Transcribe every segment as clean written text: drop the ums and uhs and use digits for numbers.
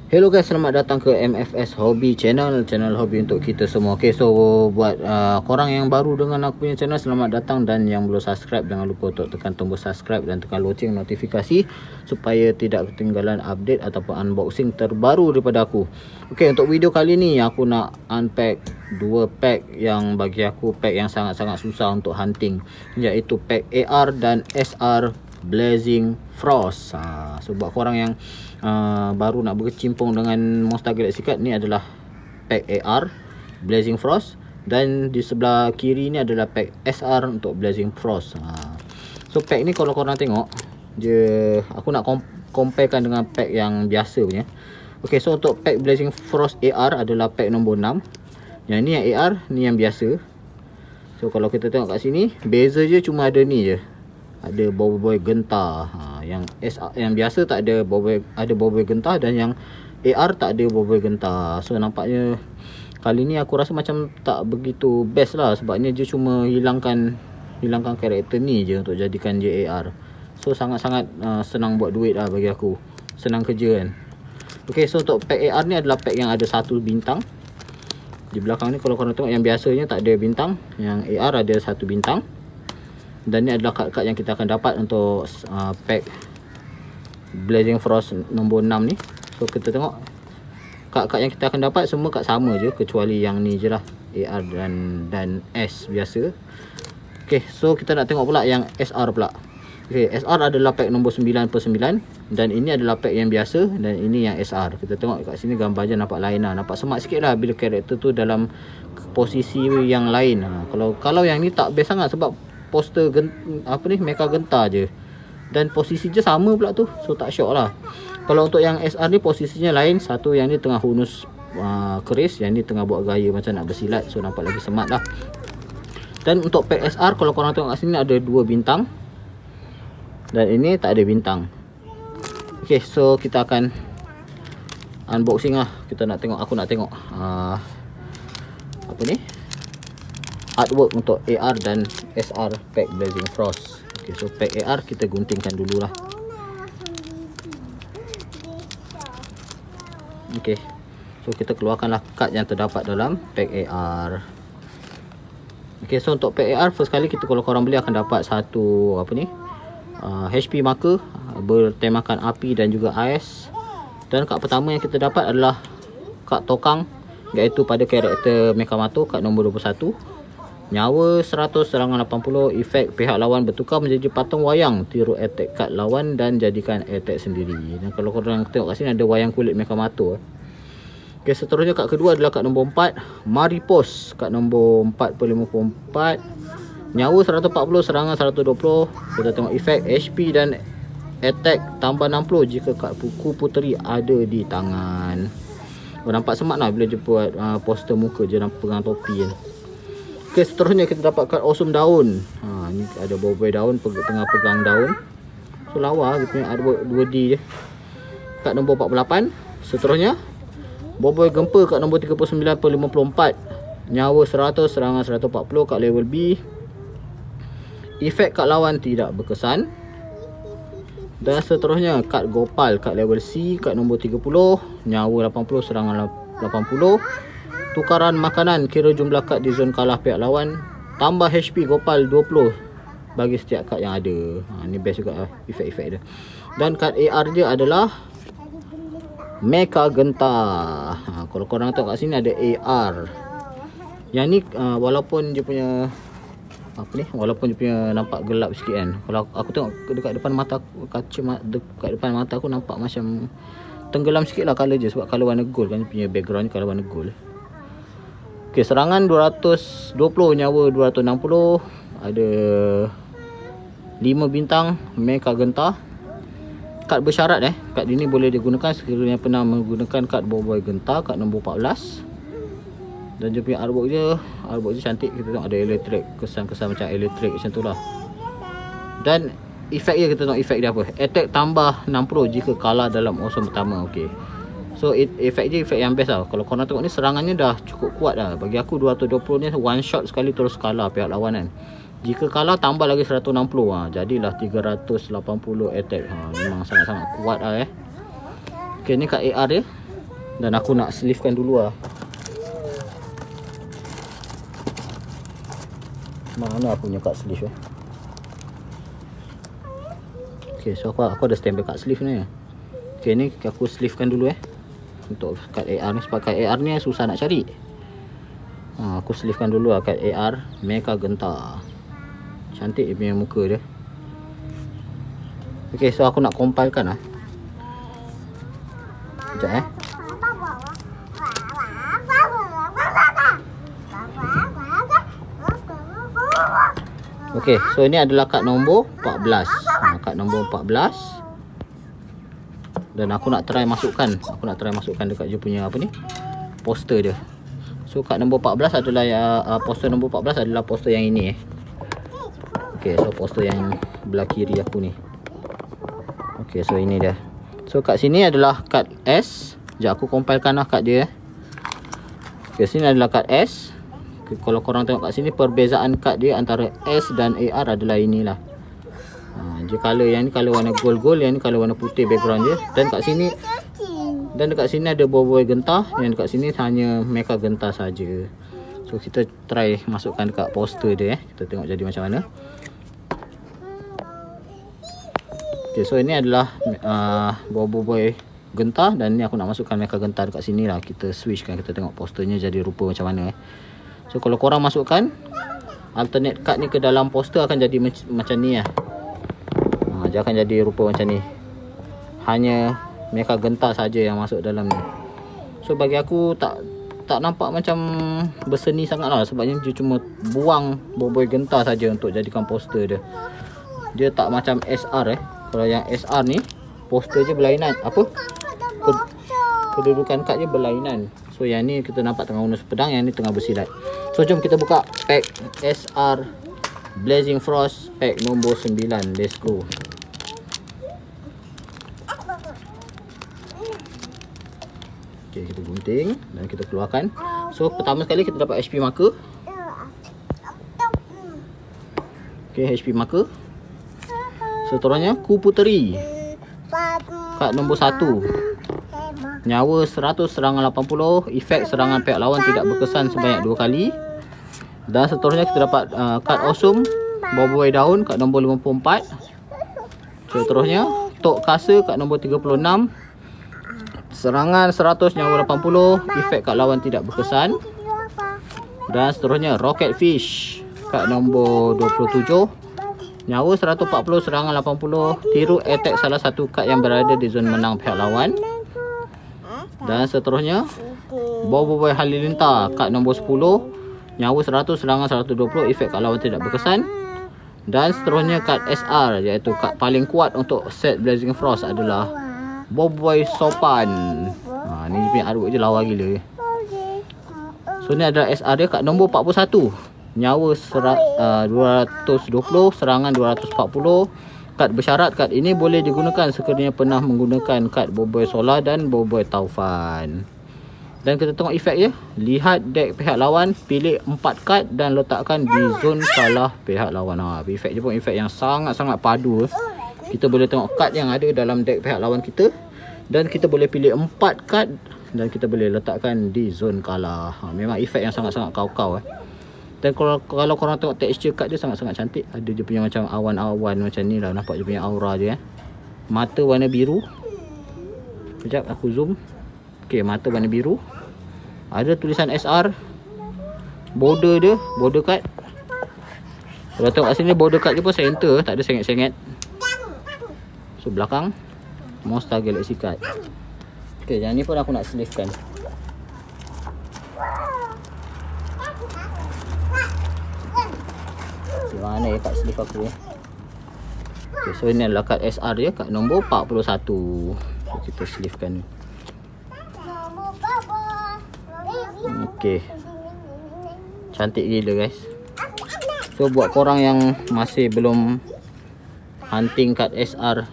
Hello guys, selamat datang ke MFS Hobby Channel, channel hobi untuk kita semua. Okay, so buat korang yang baru dengan aku punya channel, selamat datang. Dan yang belum subscribe, jangan lupa untuk tekan tombol subscribe dan tekan loceng notifikasi supaya tidak ketinggalan update ataupun unboxing terbaru daripada aku. Okay, untuk video kali ni aku nak unpack dua pack yang bagi aku pack yang sangat-sangat susah untuk hunting, iaitu pack AR dan SR Blazing Frost. So buat korang yang baru nak berkecimpung dengan Monster Galaxy Card, ni adalah pack AR Blazing Frost, dan di sebelah kiri ni adalah pack SR untuk Blazing Frost. So pack ni kalau korang tengok dia, aku nak comparekan dengan pack yang biasa punya. Okay, so untuk pack Blazing Frost AR adalah pack nombor 6. Yang ni yang AR, ni yang biasa. So kalau kita tengok kat sini, beza je cuma ada ni je, ada boboiboy gentar. Yang SR, yang biasa tak ada boboiboy, ada boboiboy gentar, dan yang AR tak ada boboiboy gentar. So nampaknya kali ni aku rasa macam tak begitu best lah, sebabnya dia cuma hilangkan karakter ni je untuk jadikan dia AR. So sangat-sangat senang buat duit lah bagi aku, senang kerja kan. Okay, so untuk pack AR ni adalah pack yang ada 1 bintang. Di belakang ni kalau korang tengok, yang biasanya tak ada bintang, yang AR ada 1 bintang. Dan ni adalah kad-kad yang kita akan dapat untuk pack Blazing Frost nombor 6 ni. So kita tengok kad-kad yang kita akan dapat semua kad sama je, kecuali yang ni je lah, AR dan S biasa. Okay, so kita nak tengok pula yang SR pula. Okay, SR adalah pack nombor 9/9, dan ini adalah pack yang biasa, dan ini yang SR. Kita tengok kat sini gambar je nampak lain lah, nampak semak sikit lah bila karakter tu dalam posisi yang lain. Kalau yang ni tak best sangat, sebab poster mecha gentar je, dan posisi je sama pula tu, so tak syok lah. Kalau untuk yang SR ni posisinya lain, satu yang ni tengah hunus keris, yang ni tengah buat gaya macam nak bersilat, so nampak lagi semat lah. Dan untuk pack SR, kalau korang tengok kat sini ada 2 bintang, dan ini tak ada bintang. Okay, so kita akan unboxing lah. Kita nak tengok, aku nak tengok apa ni, artwork untuk AR dan SR pack Blazing Frost. Okay, so pack AR kita guntingkan dulu lah. Okay, so kita keluarkanlah kad yang terdapat dalam pack AR. Okay, so untuk pack AR, first kali kita, kalau korang beli, akan dapat satu HP marker bertemakan api dan juga ais. Dan kad pertama yang kita dapat adalah kad tokang, iaitu pada karakter Mechamato, kad nombor 21. Nyawa 100, serangan 80, efek pihak lawan bertukar menjadi patung wayang, tiru attack kad lawan dan jadikan attack sendiri. Dan kalau korang tengok kat sini ada wayang kulit Mechamato. Okay, seterusnya kad kedua adalah kad nombor 4, Maripos, kad nombor 4/54. Nyawa 140, serangan 120. Kita tengok efek HP dan attack tambah 60 jika kad buku puteri ada di tangan. Nampak semak lah bila dia buat poster muka je dan pegang topi kan. Okay, seterusnya kita dapat kad awesome daun. Ni ada boboiboy daun, tengah pegang daun. So lawa gitu, ada 2D je. Kad nombor 48. Seterusnya boboiboy gempa, kad nombor 39/54. Nyawa 100, serangan 140, kad level B. Efek kad lawan tidak berkesan. Dan seterusnya kad Gopal, kad level C, kad nombor 30, nyawa 80, serangan 80. Tukaran makanan, kira jumlah kad di zon kalah pihak lawan, tambah HP Gopal 20 bagi setiap kad yang ada. Ni best juga efek-efek dia. Dan kad AR dia adalah mecha gentar. Kalau korang tengok kat sini ada AR. Yang ni walaupun dia punya walaupun dia punya nampak gelap sikit kan, kalau aku tengok dekat depan mata aku, dekat depan mata aku nampak macam tenggelam sikit lah colour je, sebab colour warna gold kan, punya background ni colour warna gold. Okay, serangan 220, nyawa 260, ada 5 bintang, mecha gentar. Kad bersyarat kad ini boleh digunakan sekiranya pernah menggunakan kad boboiboy gentar, kad nombor 14. Dan dia punya artwork je cantik. Kita tengok ada elektrik, kesan-kesan macam elektrik macam tu lah. Dan efek dia, kita tengok efek dia apa, attack tambah 60 jika kalah dalam awesome pertama. Okay, so efek je efek yang best lah. Kalau korang tengok ni, serangannya dah cukup kuat dah. Bagi aku 220 ni one shot sekali terus kalah pihak lawan kan. Jika kalah tambah lagi 160, jadilah 380 attack. Memang sangat-sangat kuat lah Okay, ni kat AR dia. Dan aku nak sleevekan dulu lah. Mana aku punya cut sleeve Okay, so aku ada standby cut sleeve ni. Okay, ni aku sleevekan dulu untuk cut AR ni, sebab cut AR ni susah nak cari. Aku sleevekan dulu lah cut AR Mecha Genta. Cantik dia punya muka dia. Okay, so aku nak compilekan lah. Sekejap Okay, so ini adalah kad nombor 14. Kad nombor 14. Dan aku nak try masukkan. Dekat dia punya apa ni, poster dia. So kad nombor 14 adalah poster nombor 14 adalah poster yang ini Okay, so poster yang belah kiri aku ni. Okay, so ini dia. So kat sini adalah kad S. Sekejap aku compilekan lah kad dia. Okay, sini adalah kad S. Kalau korang tengok kat sini, perbezaan kad dia antara S dan AR adalah inilah. Dia color yang ni color warna gold, yang ni color warna putih background dia. Dan kat sini, dan dekat sini ada buah-buah genta, yang dekat sini hanya Mecha Genta saja. So kita try masukkan dekat poster dia Kita tengok jadi macam mana. Okay, so ini adalah buah-buah genta, dan ni aku nak masukkan Mecha Genta dekat sini lah. Kita switchkan, kita tengok posternya jadi rupa macam mana So kalau korang masukkan alternate card ni ke dalam poster, akan jadi macam ni lah. Dia akan jadi rupa macam ni. Hanya Mecha Genta saja yang masuk dalam ni. So bagi aku tak nampak macam berseni sangat lah, sebabnya dia cuma buang buah-buah genta saja untuk jadikan poster dia. Dia tak macam SR Kalau yang SR ni poster je berlainan. Kedudukan kad je berlainan. So yang ni kita nampak tengah guna pedang, yang ni tengah bersilat. So jom kita buka pack SR Blazing Frost pack nombor 9. Let's go. Okay, kita gunting dan kita keluarkan. So pertama sekali kita dapat HP marker. Okay, HP marker. Seterusnya Kuputeri, kad nombor 1. Nyawa 100, serangan 80. Efek serangan pihak lawan tidak berkesan sebanyak 2 kali. Dan seterusnya kita dapat kad Awesome buah-buah daun, kad nombor 54. Seterusnya Tok Kasa, kad nombor 36. Serangan 100, nyawa 80. Efek kat lawan tidak berkesan. Dan seterusnya Rocket Fish, kad nombor 27. Nyawa 140, serangan 80. Tiru attack salah satu kad yang berada di zon menang pihak lawan. Dan seterusnya Buah-buah Halilintar, kad nombor 10. Nyawa 100, serangan 120. Efek kat lawan tidak berkesan. Dan seterusnya kad SR, iaitu kad paling kuat untuk set Blazing Frost adalah Buah-buah Sopan. Ni punya artwork je lawa gila. So ni adalah SR dia, kad nombor 41. Nyawa 220, serangan 240. Kad bersyarat, kad ini boleh digunakan sekiranya pernah menggunakan kad Buah-buah Solar dan Buah-buah Taufan. Dan kita tengok efek je. Lihat deck pihak lawan, pilih 4 kad dan letakkan di zon kalah pihak lawan. Efek je pun efek yang sangat-sangat padu. Kita boleh tengok kad yang ada dalam deck pihak lawan kita, dan kita boleh pilih 4 kad dan kita boleh letakkan di zon kalah. Memang efek yang sangat-sangat kau-kau. Dan kalau korang tengok texture kad dia sangat-sangat cantik. Ada dia punya macam awan-awan macam ni lah. Nampak dia punya aura dia. Mata warna biru. Sekejap aku zoom. Okay, mata warna biru. Ada tulisan SR. Border dia, border kad. Kalau tengok kat sini border kad dia pun center, tak ada sengit-sengit. So belakang Monster Galaxy card. Okay, yang ni pun aku nak sleevekan. Mana kad sleeve aku Okay, so ini adalah kad SR dia, kad nombor 41. So kita sleevekan. Okay, cantik gila guys. So buat korang yang masih belum hunting kad SR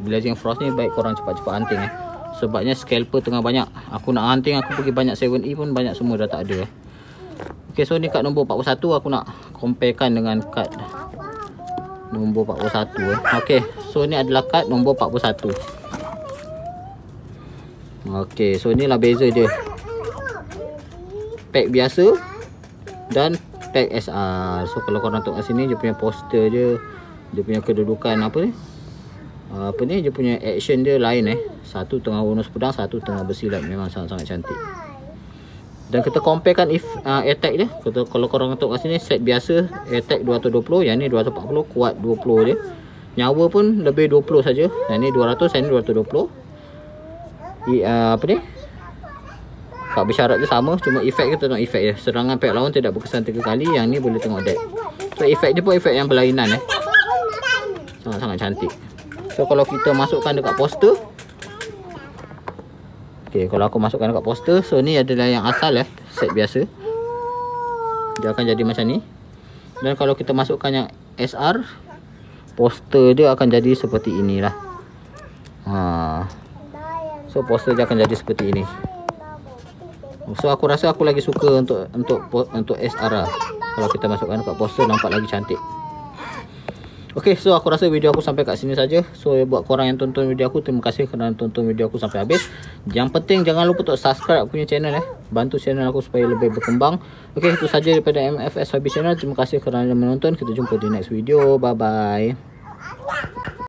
Blazing Frost ni, baik korang cepat-cepat hunting sebabnya scalper tengah banyak. Aku nak hunting, aku pergi banyak 7E pun banyak semua dah tak ada. Okay, so ni kad nombor 41 aku nak comparekan dengan kad nombor 41. Okay, so ni adalah kad nombor 41. Okey, so inilah beza dia. Pack biasa dan pack SR. So kalau korang tengok kat sini, dia punya poster je, dia punya kedudukan apa ni, dia punya action dia lain Satu tengah warna pedang, satu tengah bersilat. Memang sangat-sangat cantik. Dan kita comparekan attack dia. Kalau korang tengok kat sini, set biasa attack 220, yang ni 240, kuat 20 je. Nyawa pun lebih 20 saja. Yang ni 200, yang ni 220. Apa ni? Kad bersyarat dia sama, cuma efek kita tengok efek dia. Serangan pihak lawan tidak berkesan 3 kali. Yang ni boleh tengok deck. So efek dia pun efek yang berlainan sangat-sangat cantik. So kalau kita masukkan dekat poster, okey, kalau aku masukkan dekat poster, so ni adalah yang asal set biasa. Dia akan jadi macam ni. Dan kalau kita masukkan yang SR, poster dia akan jadi seperti inilah. So poster dia akan jadi seperti ini. So aku rasa aku lagi suka untuk SR lah. Kalau kita masukkan dekat poster, nampak lagi cantik. Okay, so aku rasa video aku sampai kat sini saja. So buat korang yang tonton video aku, terima kasih kerana tonton video aku sampai habis. Yang penting jangan lupa untuk subscribe aku punya channel Bantu channel aku supaya lebih berkembang. Okay, itu saja daripada MFS Hobby Channel. Terima kasih kerana menonton. Kita jumpa di next video. Bye bye.